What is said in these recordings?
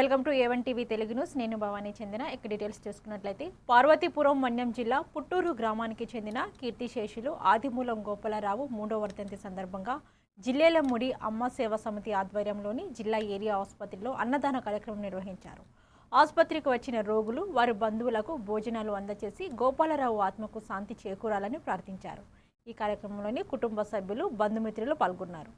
Welcome to A1 TV Telugu news. నేను భవానీ చెందిన. ఇక డీటెయిల్స్ చూసుకున్నట్లయితే పార్వతీపురం మన్యం జిల్లా పుట్టూరు గ్రామానికి చెందిన కీర్తిశేషులు ఆదిమూలం గోపాలరావు 3వ వర్ధంతి సందర్భంగా జిల్లేలముడి అమ్మ సేవా సమితి ఆధ్వర్యంలోని జిల్లా ఏరియా ఆసుపత్రిలో అన్నదాన కార్యక్రమం నిర్వహించారు. ఆసుపత్రికి వచ్చిన రోగులు వారి బంధువులకు భోజనాలు అందజేసి గోపాలరావు ఆత్మకు శాంతి చేకూరాలని ప్రార్థించారు. ఈ కార్యక్రమంలోని కుటుంబ సభ్యులు బంధుమిత్రులు పాల్గొన్నారు.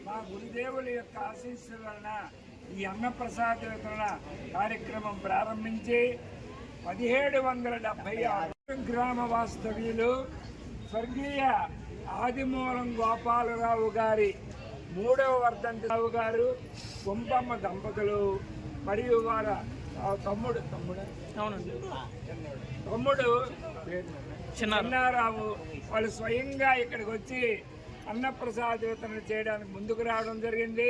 మా గురుదేవుల యొక్క ఆశీస్సుల వలన ఈ అన్నప్రసాద వితరణ కార్యక్రమం ప్రారంభించి 1776 గ్రామ వాస్తవ్యులు స్వర్గీయ ఆదిమూలం గోపాలరావు గారి 3వ వర్ధంతి గారు గుంపమ్మ దంపతులు మరియు వారి తమ్ముడు చిన్నారావు వాళ్ళు స్వయంగా ఇక్కడికి వచ్చి అన్నప్రసాద వితరణ చేయడానికి ముందుకు రావడం జరిగింది.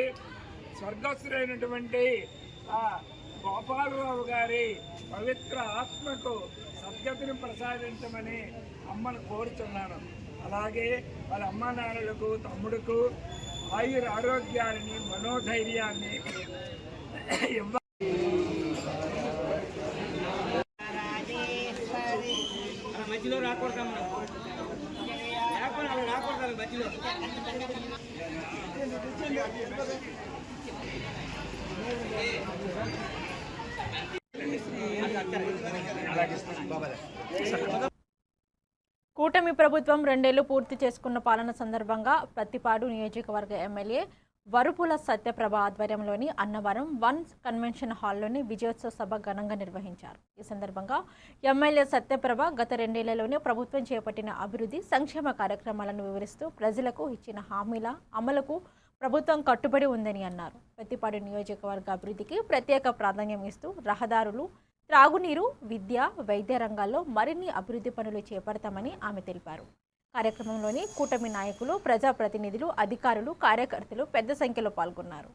స్వర్గస్థులైనటువంటి ఆ గోపాలరావు గారి పవిత్ర ఆత్మకు సద్గతిని ప్రసాదించమని అమ్మను కోరుతున్నాను. అలాగే వాళ్ళ అమ్మ నాన్నలకు తమ్ముడుకు ఆయుర ఆరోగ్యాన్ని మనోధైర్యాన్ని మధ్యలో రాకూడదు మధ్యలో కూటమి ప్రభుత్వం 2 ఏళ్లు పూర్తి చేసుకున్న పాలన సందర్భంగా ప్రతిపాడు నియోజకవర్గ ఎమ్మెల్యే వరుపుల సత్యప్రభ ఆధ్వర్యంలోని అన్నవరం 1 కన్వెన్షన్ హాల్లోని విజయోత్సవ సభ ఘనంగా నిర్వహించారు. ఈ సందర్భంగా ఎమ్మెల్యే సత్యప్రభ గత 2 ఏళ్లలోనే ప్రభుత్వం చేపట్టిన అభివృద్ధి సంక్షేమ కార్యక్రమాలను వివరిస్తూ ప్రజలకు ఇచ్చిన హామీల అమలుకు ప్రభుత్వం కట్టుబడి ఉందని అన్నారు. ప్రతిపాడు నియోజకవర్గ అభివృద్ధికి ప్రత్యేక ప్రాధాన్యం ఇస్తూ రహదారులు, త్రాగునీరు, విద్య, వైద్య రంగాల్లో మరిన్ని అభివృద్ధి పనులు చేపడతామని ఆమె తెలిపారు. కార్యక్రమంలోని కూటమి నాయకులు, ప్రజాప్రతినిధులు, అధికారులు, కార్యకర్తలు పెద్ద సంఖ్యలో పాల్గొన్నారు.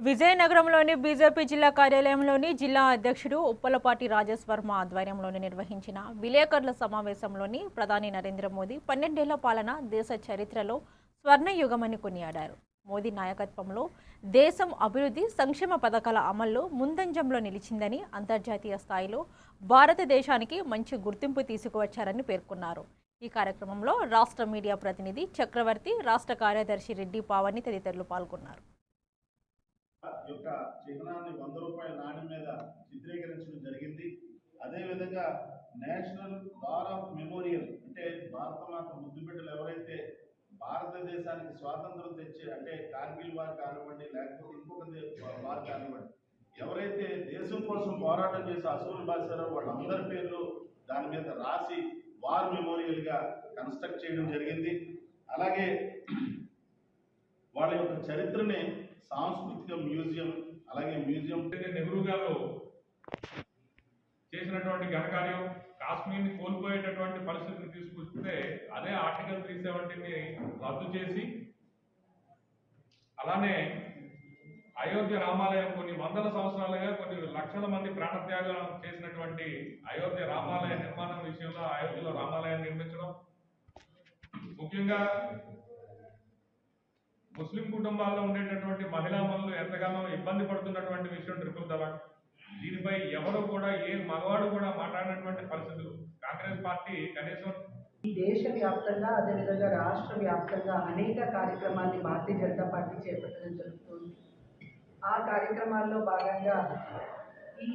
విజయనగరంలోని బీజేపీ జిల్లా కార్యాలయంలోని జిల్లా అధ్యక్షుడు ఉప్పలపాటి రాజేష్ వర్మ ఆధ్వర్యంలోని నిర్వహించిన విలేకరుల సమావేశంలోని ప్రధాని నరేంద్ర మోదీ 12 ఏళ్ల పాలన దేశ చరిత్రలో స్వర్ణయుగమని కొనియాడారు. మోదీ నాయకత్వంలో దేశం అభివృద్ధి సంక్షేమ పథకాల అమల్లో ముందంజంలో నిలిచిందని, అంతర్జాతీయ స్థాయిలో భారతదేశానికి మంచి గుర్తింపు తీసుకువచ్చారని పేర్కొన్నారు. ఈ కార్యక్రమంలో రాష్ట్ర మీడియా ప్రతినిధి చక్రవర్తి, రాష్ట్ర కార్యదర్శి రెడ్డి పావని తదితరులు పాల్గొన్నారు. యొక్క చిహ్నాన్ని 100 రూపాయల నాణ్యం మీద చిత్రీకరించడం జరిగింది. అదేవిధంగా నేషనల్ వార్ ఆఫ్ మెమోరియల్ అంటే భారతమాత ముద్దు బిడ్డలు ఎవరైతే భారతదేశానికి స్వాతంత్రం తెచ్చే అంటే కార్గిల్ వార్ కానివ్వండి, లేకపోతే ఇంకొక వార్ కానివ్వండి, ఎవరైతే దేశం కోసం పోరాటం చేసి అసూలు బాసారో వాళ్ళందరి పేర్లు దాని మీద రాసి వార్ మెమోరియల్గా కన్స్ట్రక్ట్ చేయడం జరిగింది. అలాగే వాళ్ళ యొక్క చరిత్రని సాంస్కృతిక మ్యూజియం, అలాగే మ్యూజియం నెహ్రూ గారు చేసినటువంటి ఘనకార్యం కాశ్మీర్ని కోల్పోయేటటువంటి పరిస్థితిని తీసుకొస్తే అదే ఆర్టికల్ 370ని రద్దు చేసి, అలానే అయోధ్య రామాలయం కొన్ని వందల సంవత్సరాలుగా కొన్ని లక్షల మంది ప్రాణత్యాగం చేసినటువంటి అయోధ్య రామాలయ నిర్మాణం విషయంలో అయోధ్యలో రామాలయాన్ని నిర్మించడం, ముఖ్యంగా ముస్లిం కుటుంబాల్లో ఉండేటటువంటి మహిళా మనులు ఎంతగానో ఇబ్బంది పడుతున్నటువంటి విషయం ట్రిపుల్ తలాక్. దీనిపై ఎవరు కూడా ఏ మగవాడు కూడా మాట్లాడినటువంటి పరిస్థితులు. కాంగ్రెస్ పార్టీ కనీసం ఈ దేశవ్యాప్తంగా అదేవిధంగా రాష్ట్ర వ్యాప్తంగా అనేక కార్యక్రమాన్ని భారతీయ జనతా పార్టీ చేపట్టడం జరుగుతుంది. ఆ కార్యక్రమాల్లో భాగంగా ఈ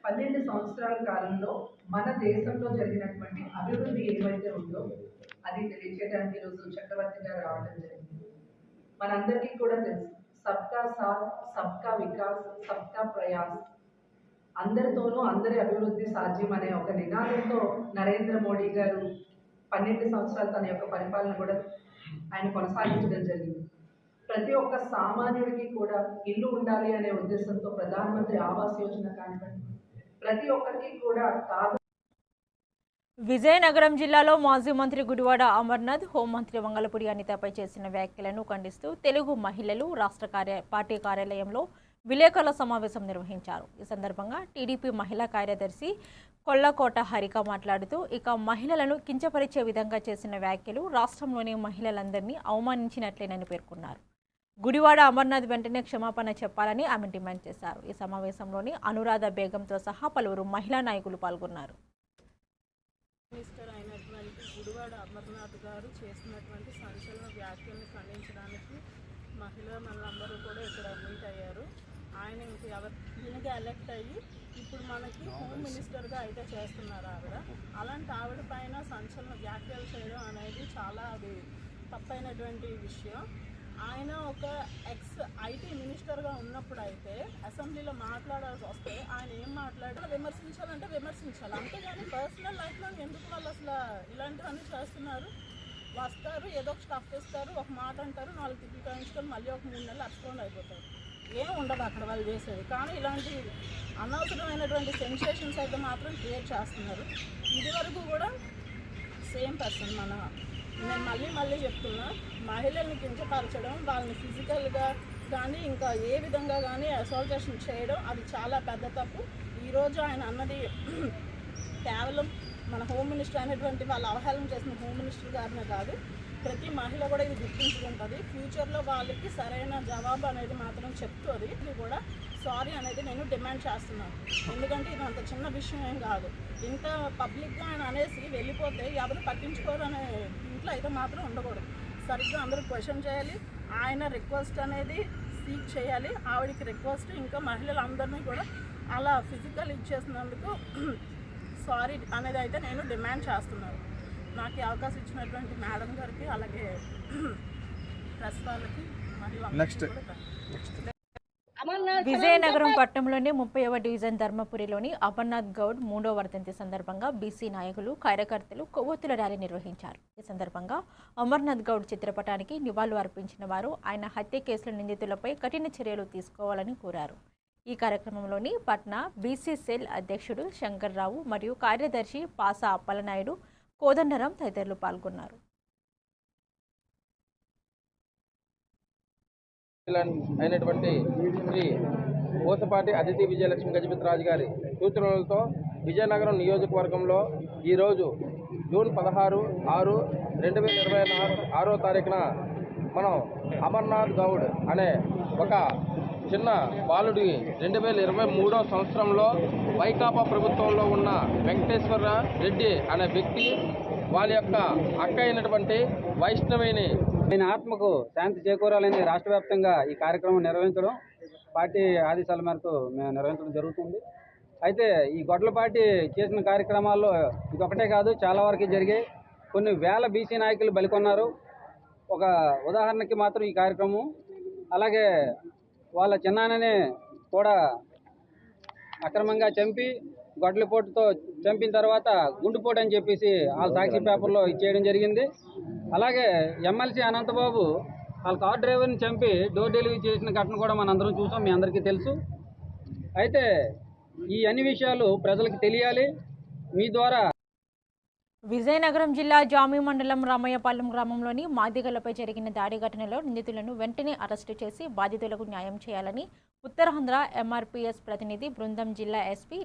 12 సంవత్సరాల కాలంలో మన దేశంలో జరిగినటువంటి అభివృద్ధి ఏమైతే ఉందో అది తెలియజేయడానికి ఈరోజు చక్రవర్తి గారు రావడం జరిగింది. మనందరికీ కూడా తెలుసు, సబ్కా సాత్ సబ్కా వికాస్ సబ్కా ప్రయాస్, అందరితోనూ అందరి అభివృద్ధి సాధ్యం అనే ఒక నినాదంతో నరేంద్ర మోడీ గారు 12 సంవత్సరాలు తన యొక్క పరిపాలన కూడా ఆయన కొనసాగించడం జరిగింది. ప్రతి ఒక్క సామాన్యుడికి కూడా ఇల్లు ఉండాలి అనే ఉద్దేశంతో ప్రధానమంత్రి ఆవాస్ యోజన కానివ్వండి, ప్రతి ఒక్కరికి కూడా విజయనగరం జిల్లాలో మాజీ మంత్రి గుడివాడ అమర్నాథ్, హోంమంత్రి వంగలపూడి అనితపై చేసిన వ్యాఖ్యలను ఖండిస్తూ తెలుగు మహిళలు రాష్ట్ర పార్టీ కార్యాలయంలో విలేకరుల సమావేశం నిర్వహించారు. ఈ సందర్భంగా టీడీపీ మహిళా కార్యదర్శి కొల్లకోట హరిక మాట్లాడుతూ ఇక మహిళలను కించపరిచే విధంగా చేసిన వ్యాఖ్యలు రాష్ట్రంలోని మహిళలందరినీ అవమానించినట్లేనని పేర్కొన్నారు. గుడివాడ అమర్నాథ్ వెంటనే క్షమాపణ చెప్పాలని ఆమె డిమాండ్ చేశారు. ఈ సమావేశంలోని అనురాధ బేగంతో సహా పలువురు మహిళా నాయకులు పాల్గొన్నారు. మినిస్టర్ అయినటువంటి గుడివాడ అమర్నాథ్ గారు చేసినటువంటి సంచలన వ్యాఖ్యలను ఖండించడానికి మహిళలందరూ కూడా ఇక్కడ మీట్ అయ్యారు. ఆయన దీనికి ఎలక్ట్ అయ్యి ఇప్పుడు మనకి హోమ్ మినిస్టర్గా అయితే చేస్తున్నారు ఆవిడ. అలాంటి ఆవిడ పైన సంచలన వ్యాఖ్యలు చేయడం అనేది చాలా అది తప్పైనటువంటి విషయం. ఆయన ఒక ఐటీ మినిస్టర్గా ఉన్నప్పుడు అయితే అసెంబ్లీలో మాట్లాడాల్సి వస్తే ఆయన ఏం మాట్లాడారు, విమర్శించాలంటే విమర్శించాలి, అంతేగాని పర్సనల్ లైఫ్లో ఎందుకు వాళ్ళు అసలు ఇలాంటివన్నీ చేస్తున్నారు. వస్తారు, ఏదో ఒక స్టఫ్ ఇస్తారు, ఒక మాట అంటారు, 4 తిప్పి కాయించుకొని మళ్ళీ ఒక 3 నెలలు అప్స్టోన్ అయిపోతారు. ఏం ఉండదు అక్కడ వాళ్ళు చేసేది. కానీ ఇలాంటి అనవసరమైనటువంటి సెన్సేషన్స్ అయితే మాత్రం క్రియేట్ చేస్తున్నారు. ఇది వరకు కూడా సేమ్ పర్సన్ నేను మళ్ళీ చెప్తున్నా, మహిళల్ని కించపరచడం, వాళ్ళని ఫిజికల్గా కానీ ఇంకా ఏ విధంగా కానీ అసాల్టేషన్ చేయడం అది చాలా పెద్ద తప్పు. ఈరోజు ఆయన అన్నది కేవలం మన హోమ్ మినిస్టర్ అయినటువంటి వాళ్ళు అవహేళన చేసిన హోమ్ మినిస్టర్ గారినే కాదు, ప్రతి మహిళ కూడా ఇది గుర్తుంచుకుంటుంది. ఫ్యూచర్లో వాళ్ళకి సరైన జవాబు అనేది మాత్రం చెప్తుంది. ఇది కూడా సారీ అనేది నేను డిమాండ్ చేస్తున్నాను. ఎందుకంటే ఇది అంత చిన్న విషయం ఏం కాదు. ఇంత పబ్లిక్గా ఆయన అనేసి వెళ్ళిపోతే ఎవరు పట్టించుకోరు అనే ఇంట్లో అయితే మాత్రం ఉండకూడదు. సరిగ్గా అందరూ క్వశ్చన్ చేయాలి. ఆయన రిక్వెస్ట్ అనేది సీక్ చేయాలి. ఆవిడకి రిక్వెస్ట్ ఇంకా మహిళలందరినీ కూడా అలా ఫిజికల్ ఇచ్చేసినందుకు సారీ అనేది అయితే నేను డిమాండ్ చేస్తున్నాను. నాకు ఈ అవకాశం ఇచ్చినటువంటి మేడం గారికి అలాగే ప్రెస్ వాళ్ళకి మరియు విజయనగరం పట్టణంలోని 30వ డివిజన్ ధర్మపురిలోని అమర్నాథ్ గౌడ్ 3వ వర్ధంతి సందర్భంగా బీసీ నాయకులు, కార్యకర్తలు కొవ్వొత్తుల ర్యాలీ నిర్వహించారు. ఈ సందర్భంగా అమర్నాథ్ గౌడ్ చిత్రపటానికి నివాళులు అర్పించిన వారు ఆయన హత్య కేసుల నిందితులపై కఠిన చర్యలు తీసుకోవాలని కోరారు. ఈ కార్యక్రమంలోని పట్నా బీసీ సెల్ అధ్యక్షుడు శంకర్రావు మరియు కార్యదర్శి పాసా అప్పలనాయుడు, కోదండరాం తదితరులు పాల్గొన్నారు. అయినటువంటి శ్రీ ఓసపాటి అదితి విజయలక్ష్మి గజపతిరాజు గారి సూచనలతో విజయనగరం నియోజకవర్గంలో ఈరోజు జూన్ 16/6/2026 తారీఖున మనం అమర్నాథ్ గౌడ్ అనే ఒక చిన్న బాలుడి 2023వ సంవత్సరంలో వైకాపా ప్రభుత్వంలో ఉన్న వెంకటేశ్వర రెడ్డి అనే వ్యక్తి వాళ్ళ యొక్క అక్క అయినటువంటి వైష్ణవిని ఆయన ఆత్మకు శాంతి చేకూరాలని రాష్ట్ర వ్యాప్తంగా ఈ కార్యక్రమం నిర్వహించడం పార్టీ ఆదేశాల మేరకు మేము నిర్వహించడం జరుగుతుంది. అయితే ఈ గొడ్లపాటి చేసిన కార్యక్రమాల్లో ఇదొకటే కాదు, చాలా వరకు జరిగాయి. కొన్ని వేల బీసీ నాయకులు బలికొన్నారు. ఒక ఉదాహరణకి మాత్రం ఈ కార్యక్రమం, అలాగే వాళ్ళ చిన్నాన్నని కూడా అక్రమంగా చంపి గొడ్లపోటుతో చంపిన తర్వాత గుండుపోటు అని చెప్పేసి వాళ్ళ సాక్షి పేపర్లో ఇచ్చేయడం జరిగింది. అలాగే ఎమ్మెల్సీ అనంతబాబు వాళ్ళ కార్ డ్రైవర్ని చంపి డోర్ డెలివరీ చేసిన ఘటన కూడా మనందరం చూసాం, మీ అందరికీ తెలుసు. అయితే ఈ అన్ని విషయాలు ప్రజలకు తెలియాలి. మీ ద్వారా విజయనగరం జిల్లా జామి మండలం రామయ్యపాలెం గ్రామంలోని మాదిగలపై జరిగిన దాడి ఘటనలో నిందితులను వెంటనే అరెస్టు చేసి బాధితులకు న్యాయం చేయాలని ఉత్తరాంధ్ర ఎంఆర్పీఎస్ ప్రతినిధి బృందం జిల్లా ఎస్పీ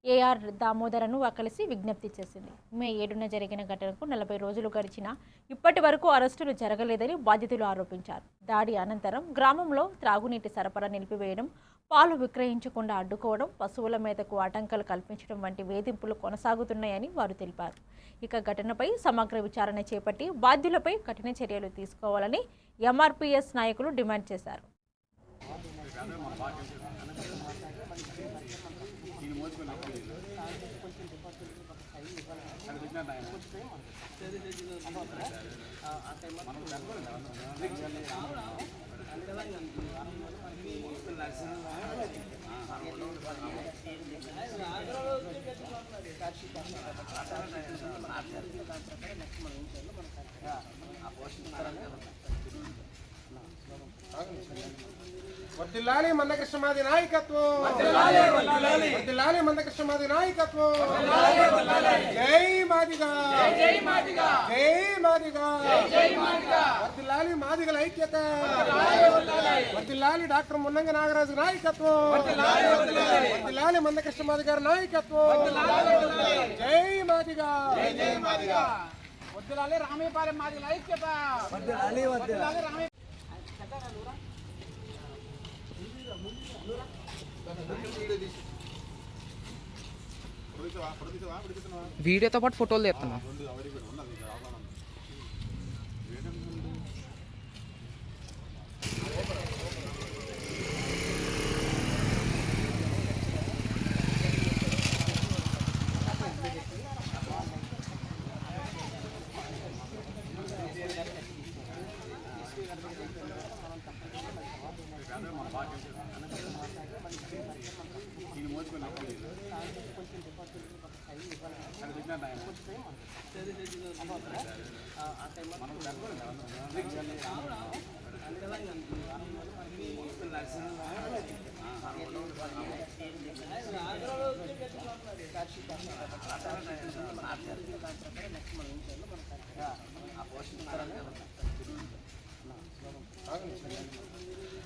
ఏఆర్ దామోదరను కలిసి విజ్ఞప్తి చేసింది. మే 7న జరిగిన ఘటనకు 40 రోజులు గడిచినా ఇప్పటి వరకు అరెస్టులు జరగలేదని బాధితులు ఆరోపించారు. దాడి అనంతరం గ్రామంలో త్రాగునీటి సరఫరా నిలిపివేయడం, పాలు విక్రయించకుండా అడ్డుకోవడం, పశువుల మేతకు ఆటంకాలు కల్పించడం వంటి వేధింపులు కొనసాగుతున్నాయని వారు తెలిపారు. ఇక ఘటనపై సమగ్ర విచారణ చేపట్టి బాధ్యులపై కఠిన చర్యలు తీసుకోవాలని ఎంఆర్పీఎస్ నాయకులు డిమాండ్ చేశారు. వర్ధిల్లాలి మందకృష్ణమాది నాయకత్వం, వర్ధిల్లాలి మందకృష్ణమాది నాయకత్వం. జై మాదిగా, జై మాదిగా, వర్ధిల్లాలి మాదిగల ఐక్యత, వర్ధిల్లాలి డాక్టర్ మున్నంగి నాగరాజు నాయకత్వం, వర్ధిల్లాలి మందకృష్ణమాది గారి నాయకత్వం. జై మాదిగా, వర్ధిల్లాలి రామేపాలెం మాదిగల ఐక్యత, వర్ధిల్లాలి రామే. వీడియోతో పాటు ఫోటోలు తీస్తున్నా.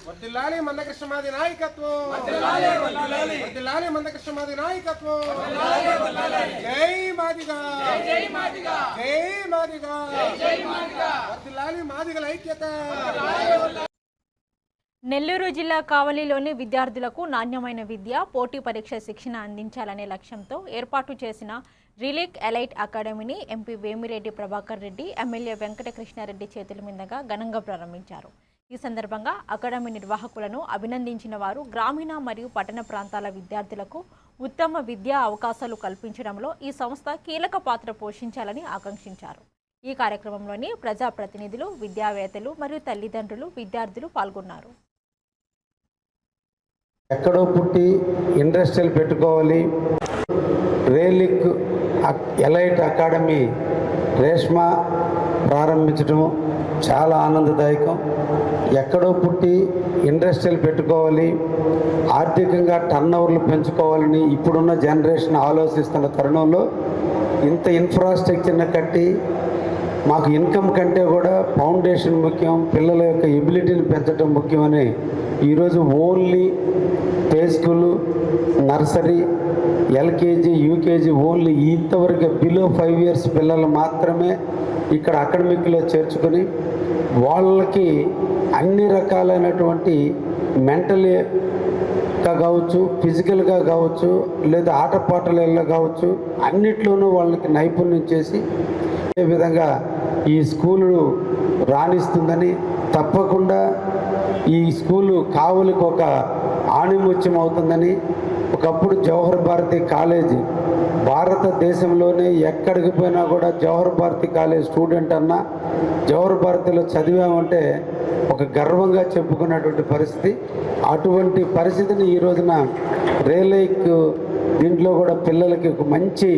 వర్ధిల్లాలి మందకృష్ణమాది నాయకత్వం, వర్ధిల్లాలి మందకృష్ణమాది నాయకత్వం. జై మాదిగా, జై మాదిగా, వర్ధిల్లాలి మాదిగల ఐక్యత. నెల్లూరు జిల్లా కావలిలోని విద్యార్థులకు నాణ్యమైన విద్య, పోటీ పరీక్ష శిక్షణ అందించాలనే లక్ష్యంతో ఏర్పాటు చేసిన రిలీక్ ఎలైట్ అకాడమీని ఎంపీ వేమిరెడ్డి ప్రభాకర్ రెడ్డి, ఎమ్మెల్యే వెంకట కృష్ణారెడ్డి చేతుల మీదుగా ఘనంగా ప్రారంభించారు. ఈ సందర్భంగా అకాడమీ నిర్వాహకులను అభినందించిన వారు గ్రామీణ మరియు పట్టణ ప్రాంతాల విద్యార్థులకు ఉత్తమ విద్యా అవకాశాలు కల్పించడంలో ఈ సంస్థ కీలక పాత్ర పోషించాలని ఆకాంక్షించారు. ఈ కార్యక్రమంలోని ప్రజాప్రతినిధులు, విద్యావేత్తలు మరియు తల్లిదండ్రులు, విద్యార్థులు పాల్గొన్నారు. ఎక్కడో పుట్టి ఇండస్ట్రియల్ పెట్టుకోవాలి. రేలిక్ ఎలైట్ అకాడమీ రేష్మా ప్రారంభించడం చాలా ఆనందదాయకం. ఎక్కడో పుట్టి ఇండస్ట్రియల్ పెట్టుకోవాలి, ఆర్థికంగా టర్నోవర్లు పెంచుకోవాలని ఇప్పుడున్న జనరేషన్ ఆలోచిస్తున్న తరుణంలో ఇంత ఇన్ఫ్రాస్ట్రక్చర్ని కట్టి మాకు ఇన్కమ్ కంటే కూడా ఫౌండేషన్ ముఖ్యం, పిల్లల యొక్క ఎబిలిటీని పెంచడం ముఖ్యమని ఈరోజు only play school, nursery, LKG, UKG only ఇంతవరకు బిలో 5 years పిల్లలు మాత్రమే ఇక్కడ అకాడమిక్లో చేర్చుకొని వాళ్ళకి అన్ని రకాలైనటువంటి మెంటల్గా కావచ్చు, ఫిజికల్గా కావచ్చు, లేదా ఆటపాటలలో కావచ్చు, అన్నిట్లోనూ వాళ్ళకి నైపుణ్యం చేసి ఏ విధంగా ఈ స్కూలు రాణిస్తుందని, తప్పకుండా ఈ స్కూలు కావలికి ఒక ఆణిముత్యం అవుతుందని. ఒకప్పుడు జవహర్ భారతి కాలేజీ భారతదేశంలోనే ఎక్కడికి పోయినా కూడా జవహర్ భారతి కాలేజ్ స్టూడెంట్ అన్నా జవహర్ భారతిలో చదివామంటే ఒక గర్వంగా చెప్పుకున్నటువంటి పరిస్థితి. అటువంటి పరిస్థితిని ఈ రోజున రేలైక్ దీంట్లో కూడా పిల్లలకి ఒక మంచి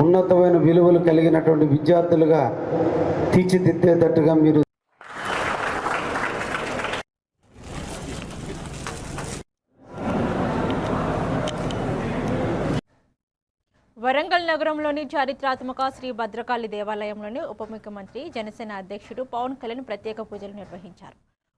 ఉన్నతమైన విలువలు కలిగినటువంటి విద్యార్థులుగా తీర్చిదిద్దేటట్టుగా మీరు వరంగల్ నగరంలోని చారిత్రాత్మక శ్రీ భద్రకాళి దేవాలయంలోని ఉప ముఖ్యమంత్రి, జనసేన అధ్యక్షుడు పవన్ కళ్యాణ్ ప్రత్యేక పూజలు నిర్వహించారు.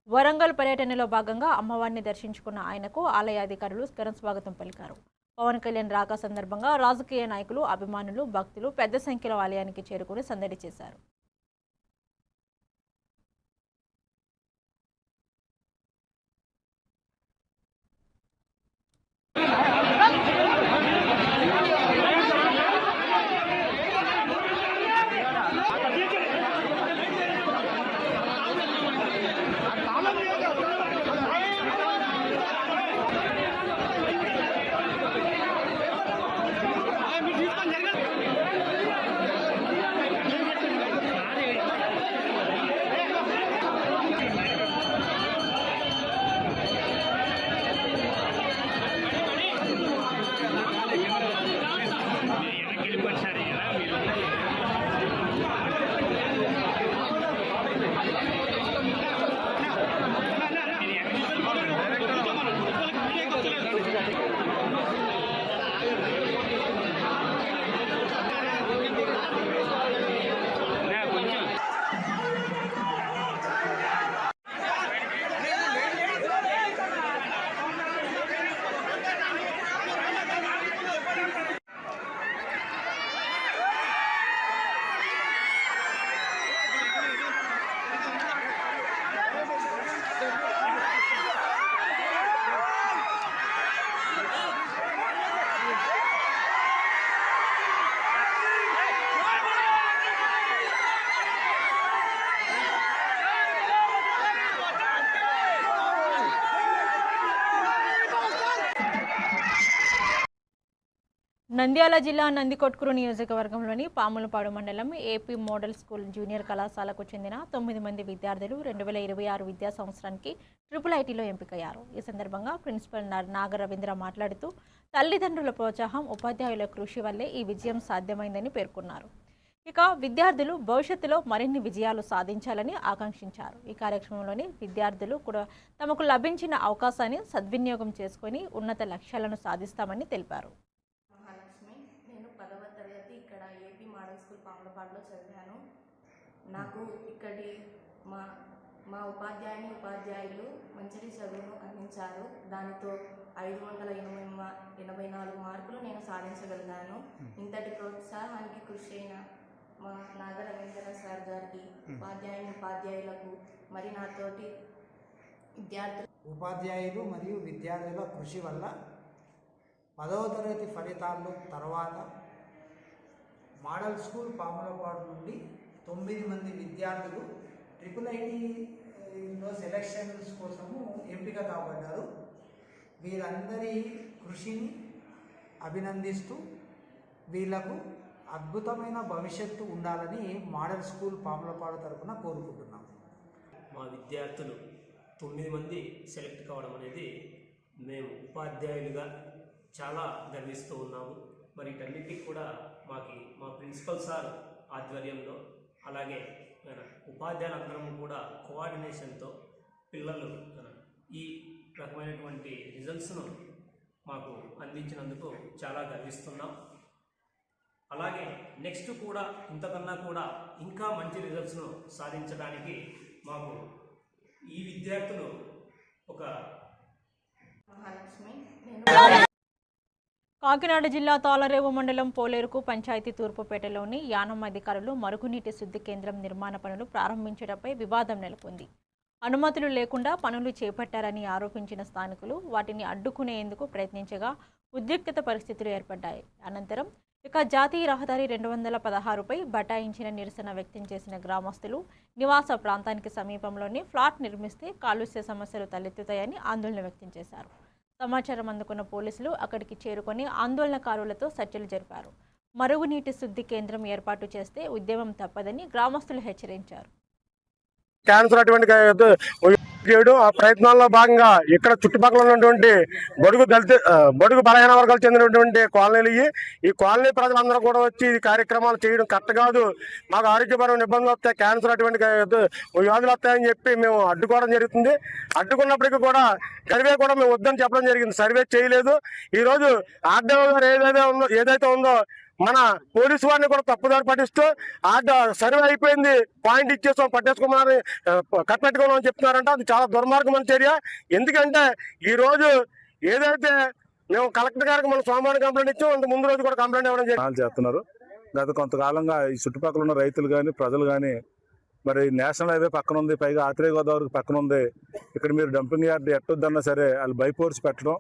వరంగల్ పర్యటనలో భాగంగా అమ్మవారిని దర్శించుకున్న ఆయనకు ఆలయ అధికారులు ఘన స్వాగతం పలికారు. పవన్ కళ్యాణ్ రాక సందర్భంగా రాజకీయ నాయకులు, అభిమానులు, భక్తులు పెద్ద సంఖ్యలో ఆలయానికి చేరుకుని సందడి చేశారు. నంద్యాల జిల్లా నందికొట్కూరు నియోజకవర్గంలోని పాములపాడు మండలం ఏపీ మోడల్ స్కూల్ జూనియర్ కళాశాలకు చెందిన 9 మంది విద్యార్థులు 2026 విద్యా సంవత్సరానికి IIITలో ఎంపికయ్యారు. ఈ సందర్భంగా ప్రిన్సిపల్ నాగరవీంద్ర మాట్లాడుతూ తల్లిదండ్రుల ప్రోత్సాహం, ఉపాధ్యాయుల కృషి వల్లే ఈ విజయం సాధ్యమైందని పేర్కొన్నారు. ఇక విద్యార్థులు భవిష్యత్తులో మరిన్ని విజయాలు సాధించాలని ఆకాంక్షించారు. ఈ కార్యక్రమంలోని విద్యార్థులు కూడా తమకు లభించిన అవకాశాన్ని సద్వినియోగం చేసుకొని ఉన్నత లక్ష్యాలను సాధిస్తామని తెలిపారు. నేను 10వ తరగతి ఇక్కడ ఏపీ మోడల్ స్కూల్ పాములపాడులో చదివాను. నాకు ఇక్కడి మా ఉపాధ్యాయులు మంచి చదువును అందించారు. దానితో 584 మార్కులు నేను సాధించగలిగాను. ఇంతటి ప్రోత్సాహానికి కృషి అయిన మా నాగరవీంద్ర సార్ గారికి, ఉపాధ్యాయులకు మరి నాతోటి ఉపాధ్యాయులు మరియు విద్యార్థుల కృషి వల్ల 10వ తరగతి ఫలితాల్లో తర్వాత మోడల్ స్కూల్ పాములపాడు నుండి 9 మంది విద్యార్థులు IIITలో సెలక్షన్స్ కోసము ఎంపిక కాబడ్డారు. వీరందరి కృషిని అభినందిస్తూ వీళ్లకు అద్భుతమైన భవిష్యత్తు ఉండాలని మోడల్ స్కూల్ పాములపాడు తరఫున కోరుకుంటున్నాం. మా విద్యార్థులు 9 మంది సెలెక్ట్ కావడం అనేది మేము ఉపాధ్యాయులుగా చాలా గర్విస్తూ ఉన్నాము. మరి వీటన్నిటికీ కూడా మా ప్రిన్సిపల్ సార్ ఆధ్వర్యంలో, అలాగే ఉపాధ్యాయులందరం కూడా కోఆర్డినేషన్తో పిల్లలు ఈ రకమైనటువంటి రిజల్ట్స్ను మాకు అందించినందుకు చాలా గర్విస్తున్నాం. అలాగే నెక్స్ట్ కూడా ఇంతకన్నా కూడా ఇంకా మంచి రిజల్ట్స్ను సాధించడానికి మాకు ఈ విద్యార్థులు ఒక కాకినాడ జిల్లా తాళరేవు మండలం పోలేరుకు పంచాయతీ తూర్పుపేటలోని యానం అధికారులు మరుగునీటి శుద్ధి కేంద్రం నిర్మాణ పనులు ప్రారంభించడంపై వివాదం నెలకొంది. అనుమతులు లేకుండా పనులు చేపట్టారని ఆరోపించిన స్థానికులు వాటిని అడ్డుకునేందుకు ప్రయత్నించగా ఉద్రిక్తత పరిస్థితులు ఏర్పడ్డాయి. అనంతరం జాతీయ రహదారి 216పై బటాయించిన నిరసన వ్యక్తం చేసిన గ్రామస్తులు నివాస ప్రాంతానికి సమీపంలోనే ఫ్లాట్ నిర్మిస్తే కాలుష్య సమస్యలు తలెత్తుతాయని ఆందోళన వ్యక్తం చేశారు. సమాచారం అందుకున్న పోలీసులు అక్కడికి చేరుకొని ఆందోళనకారులతో చర్చలు జరిపారు. మరుగునీటి శుద్ధి కేంద్రం ఏర్పాటు చేస్తే ఉద్యమం తప్పదని గ్రామస్తులు హెచ్చరించారు. క్యాన్సర్ అటువంటి చేయడం ఆ ప్రయత్నాల్లో భాగంగా ఇక్కడ చుట్టుపక్కల ఉన్నటువంటి బడుగు బలహీన వర్గాలు చెందినటువంటి కాలనీలు ఈ కాలనీ ప్రజలందరూ కూడా వచ్చి ఈ కార్యక్రమాలు చేయడం కరెక్ట్ కాదు, మాకు ఆరోగ్యపరమైన ఇబ్బందులు వస్తాయి, క్యాన్సర్ అటువంటి వ్యాధులు వస్తాయని చెప్పి మేము అడ్డుకోవడం జరుగుతుంది. అడ్డుకున్నప్పటికీ కూడా సర్వే కూడా మేము వద్దని చెప్పడం జరిగింది. సర్వే చేయలేదు. ఈరోజు ఆర్డీఓ గారు ఏదైతే ఉందో మన పోలీసు వారిని కూడా తప్పుదారి పట్టిస్తూ సర్వే అయిపోయింది, పాయింట్ ఇచ్చేసాం, పట్టేసుకోమని కట్టపెట్టుకోమని చెప్తున్నారంటే అది చాలా దుర్మార్గమైన చర్య. ఎందుకంటే ఈరోజు ఏదైతే మేము కలెక్టర్ గారికి మనం సోమవారం కంప్లైంట్ ఇచ్చాం, అంత ముందు రోజు కూడా కంప్లైంట్ ఇవ్వడం చేస్తున్నారు. గత కొంతకాలంగా ఈ చుట్టుపక్కల ఉన్న రైతులు కానీ ప్రజలు కానీ మరి నేషనల్ హైవే పక్కన ఉంది, పైగా ఆత్రేయ గోదావరికి పక్కన ఉంది, ఇక్కడ మీరు డంపింగ్ యార్డ్ ఎట్టొద్దన్నా సరే వాళ్ళు బైపోర్స్ పెట్టడం,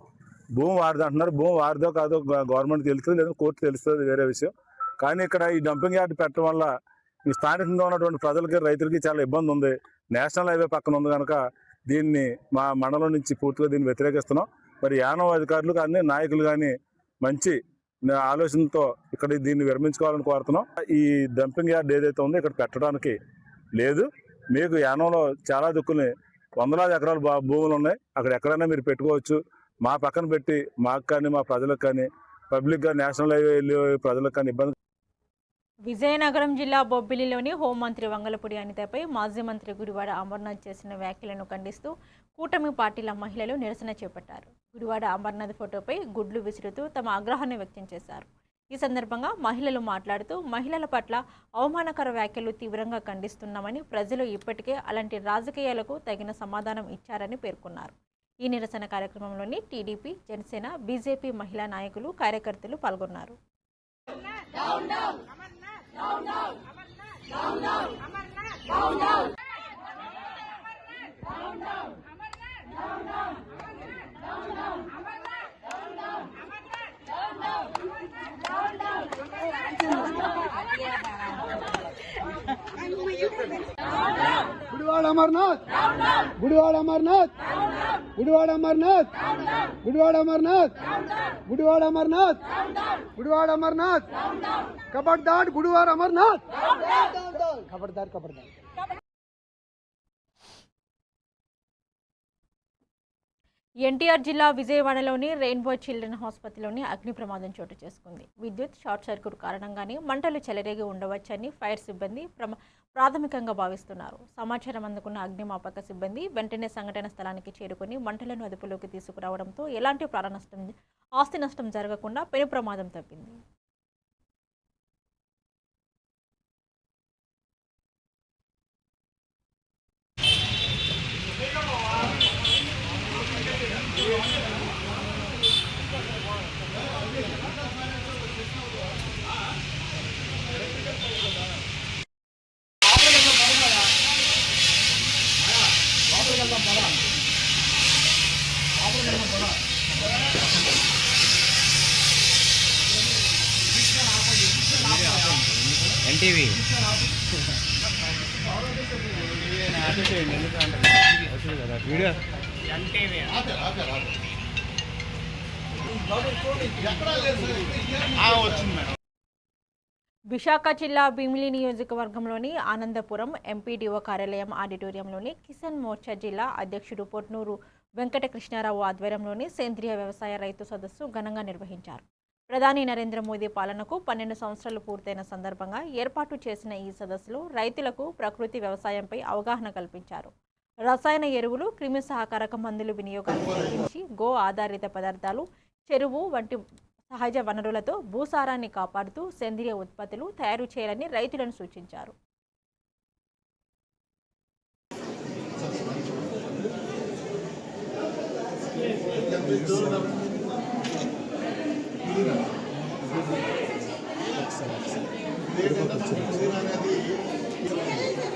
భూమి వారిది అంటున్నారు. భూమి వారిదో కాదో గవర్నమెంట్ తెలుస్తుంది, లేదా కోర్టు తెలుస్తుంది, వేరే విషయం. కానీ ఇక్కడ ఈ డంపింగ్ యార్డ్ పెట్టడం వల్ల ఈ స్థానికంగా ఉన్నటువంటి ప్రజలకి రైతులకి చాలా ఇబ్బంది ఉంది. నేషనల్ హైవే పక్కన ఉంది కనుక దీన్ని మా మండలం నుంచి పూర్తిగా దీన్ని వ్యతిరేకిస్తున్నాం. మరి యానం అధికారులు కానీ నాయకులు కానీ మంచి ఆలోచనతో ఇక్కడ దీన్ని విరమించుకోవాలని కోరుతున్నాం. ఈ డంపింగ్ యార్డ్ ఏదైతే ఉందో ఇక్కడ పెట్టడానికి లేదు. మీకు యానంలో చాలా దిక్కుల్ని వందలాది ఎకరాల భూములు ఉన్నాయి, అక్కడ ఎక్కడైనా మీరు పెట్టుకోవచ్చు. మా పక్కన పెట్టి మాకు కానీ మా ప్రజలకు కానీ పబ్లిక్గా నేషనల్ హైవే ప్రజలకు కానీ ఇబ్బంది. విజయనగరం జిల్లా బొబ్బిలిలోని హోంమంత్రి వంగలపూడి అనితపై మాజీ మంత్రి గుడివాడ అమర్నాథ్ చేసిన వ్యాఖ్యలను ఖండిస్తూ కూటమి పార్టీల మహిళలు నిరసన చేపట్టారు. గుడివాడ అమర్నాథ్ ఫోటోపై గుడ్లు విసురుతూ తమ ఆగ్రహాన్ని వ్యక్తం చేశారు. ఈ సందర్భంగా మహిళలు మాట్లాడుతూ మహిళల పట్ల అవమానకర వ్యాఖ్యలు తీవ్రంగా ఖండిస్తున్నామని, ప్రజలు ఇప్పటికే అలాంటి రాజకీయాలకు తగిన సమాధానం ఇచ్చారని పేర్కొన్నారు. ఈ నిరసన కార్యక్రమంలోని టీడీపీ, జనసేన, బీజేపీ మహిళా నాయకులు, కార్యకర్తలు పాల్గొన్నారు. గుడివాడ అమర్నాథ్, గుడివాడ అమర్నాథ్, గుడివాడ అమర్నాథ్, గుడివాడ అమర్నాథ్, గుడివాడ అమర్నాథ్, గుడివాడ అమర్నాథ్, ఖబర్దార్ గుడివాడ అమర్నాథ్, ఖబర్దార్ ఖబర్దార్. ఎన్టీఆర్ జిల్లా విజయవాడలోని రెయిన్బో చిల్డ్రన్ ఆసుపత్రిలోని అగ్ని ప్రమాదం చోటు చేసుకుంది. విద్యుత్ షార్ట్ సర్క్యూట్ కారణంగానే మంటలు చెలరేగి ఉండవచ్చని ఫైర్ సిబ్బంది ప్రాథమికంగా భావిస్తున్నారు. సమాచారం అందుకున్న అగ్నిమాపక సిబ్బంది వెంటనే సంఘటన స్థలానికి చేరుకుని మంటలను అదుపులోకి తీసుకురావడంతో ఎలాంటి ఆస్తి నష్టం జరగకుండా పెను ప్రమాదం తప్పింది. ఎన్టీవీ వీడియో విశాఖ జిల్లా భీమిలి నియోజకవర్గంలోని ఆనందపురం ఎంపీడీఓ కార్యాలయం ఆడిటోరియంలోని కిసాన్ మోర్చా జిల్లా అధ్యక్షుడు పొట్నూరు వెంకటకృష్ణారావు ఆధ్వర్యంలోని సేంద్రియ వ్యవసాయ రైతు సదస్సు ఘనంగా నిర్వహించారు. ప్రధాని నరేంద్ర మోదీ పాలనకు 12 సంవత్సరాలు పూర్తయిన సందర్భంగా ఏర్పాటు చేసిన ఈ సదస్సులో రైతులకు ప్రకృతి వ్యవసాయంపై అవగాహన కల్పించారు. రసాయన ఎరువులు, క్రిమి సహకారక మందుల వినియోగాన్ని తగ్గించి గో ఆధారిత పదార్థాలు, చెరువు వంటి సహజ వనరులతో భూసారాన్ని కాపాడుతూ సేంద్రియ ఉత్పత్తులు తయారు చేయాలని రైతులను సూచించారు.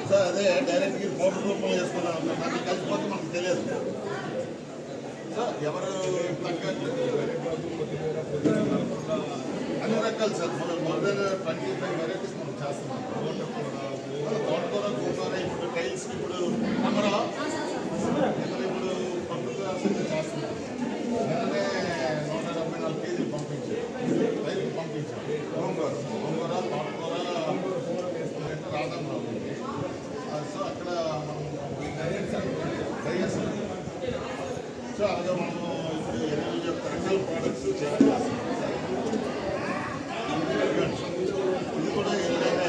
సార్ అదే డైరెక్ట్గా పౌడర్ రూపంలో వేసుకున్నాం, నాకు కలిసిపోతే మనకు తెలియదు సార్. ఎవరు అన్ని రకాలు సార్, మనం మోర్ దెన్ 25 వెరైటీస్ మనం చేస్తున్నాం. తోటకూర, గోకూర, ఇప్పుడు టైల్స్కి ఇప్పుడు నెంబర్ ఇప్పుడు పండుగ చేస్తున్నాం. నిన్ననే 174 కేజీలు పంపించాం, రైతులు పంపించాం. గోంగూర, తోటకూర, రాధమ్మ. సో అక్కడ మనం ట్రై చేస్తాం. సో అలాగే మనము ఇప్పుడు 20 రకాల ప్రోడక్ట్స్ చేయాలి. ఇది కూడా ఏదైనా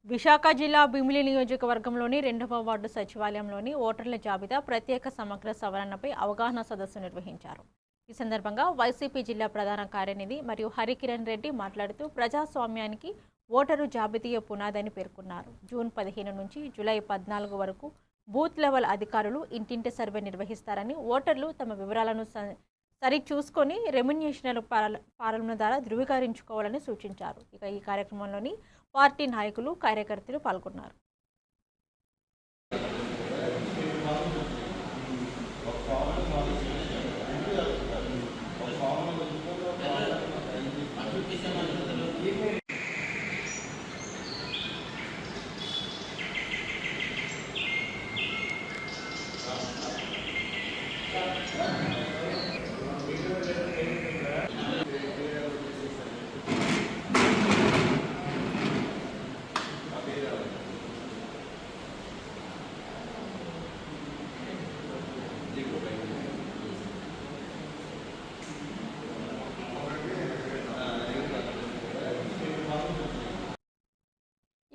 విశాఖ జిల్లా భీమిలి నియోజకవర్గంలోని 2వ వార్డు సచివాలయంలోని ఓటర్ల జాబితా ప్రత్యేక సమగ్ర సవరణపై అవగాహన సదస్సు నిర్వహించారు. ఈ సందర్భంగా వైసీపీ జిల్లా ప్రధాన కార్యనిధి మరియు హరికిరణ్ రెడ్డి మాట్లాడుతూ ప్రజాస్వామ్యానికి ఓటరు జాబితా పునాదని పేర్కొన్నారు. జూన్ 15 నుంచి జూలై 14 వరకు బూత్ లెవెల్ అధికారులు ఇంటింటి సర్వే నిర్వహిస్తారని, ఓటర్లు తమ వివరాలను సరిచూసుకొని రెమ్యునేషనల్ ఫారంల ద్వారా ధృవీకరించుకోవాలని సూచించారు. ఇక ఈ కార్యక్రమంలోని పార్టీ నాయకులు, కార్యకర్తలు పాల్గొన్నారు.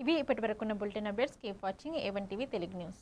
ఇవి ఇప్పటివరకున్న bulletin updates. Keep watching A1 TV Telugu news.